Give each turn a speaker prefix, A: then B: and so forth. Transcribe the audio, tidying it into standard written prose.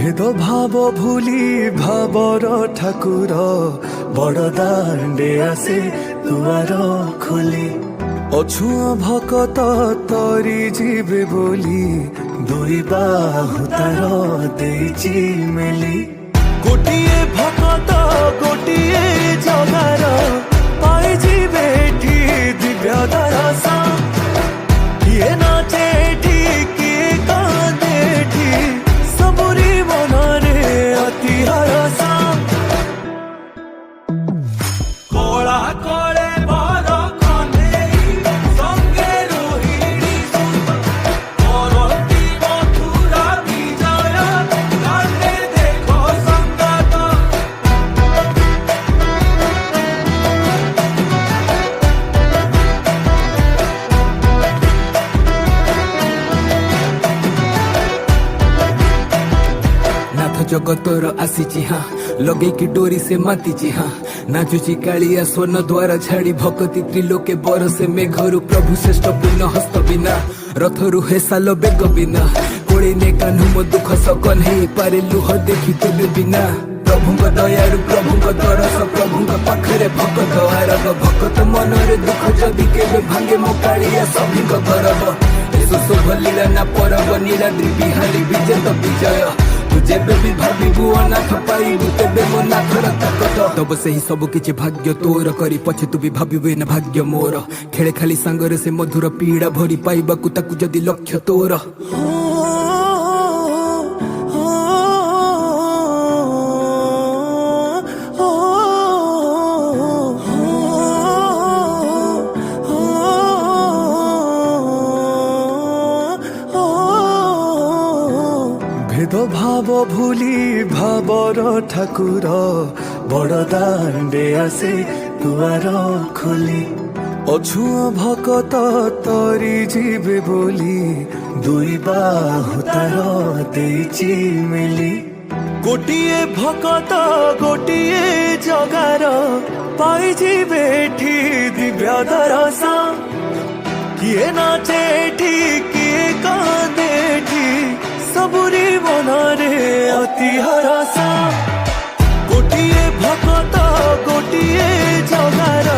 A: भेद भाव भूली भावर ठाकुर बड़ दांडे आसे दुआर खोली अछुआ भकत तरी जीवे बोली दुई बाहु तार देइची मेली गोटिए भकत गोटिए जगार पाई जीवे ठी दिव्य दरसा किए नाचे ठी किए कांदे ठी सबुरी मनरे अति हरसा कोला कोले बारो कनेई संगे रोहिणी करती मथुरा विजय काटे देखो संगत
B: नाथ जगतर आसीची हाँ लगे की डोरी से मातीची हाँ नाचुची कालिया स्वर्ण द्वार छाड़ी भक्ति त्रिलोके बरसे मेघरु प्रभु श्रेष्ठ पूर्ण हस्त बिना रथरु हे साल बेग बिना कोड़ी ने कान्हु मो दुख सकन हे पारे लुह देखी तेबे बिना प्रभुଙ୍କ दयारु प्रभुଙ୍କ तरस प्रभुଙ୍କ पाखरे भक्त आरग भक्त मनरे दुख जदि केबे भांगे मो कालिया सभिଙ୍କ गरब एसो शुभ लीला ना परब नीलाद्रि बिहारी विजेत विजय तू जेबे भी भाबिबु अनाथ पाइबु तेबे मो नाथर ताकत तब से ही सब किछि भाग्य तोर करी पछे तू भी भाबिबु न भाग्य मोर खेले खाली सांगरे से मधुर पीड़ा भरी पाइबाकु ताकु जदि लक्ष्य तोर
A: भेद भाव भूली भावर ठाकुर बड़ दांडे आसे दुआर खोली अछुआ भकत तरी जीवे बोली दुई बाहु तार देइची मेली गोटिए भकत गोटिए जगार पाई जीवे ठी दिव्य दरसा किए नाचे ठी किए कांदे ठी सबुरी मनरे अति हरसा गोटिए भकत गोटिए जगार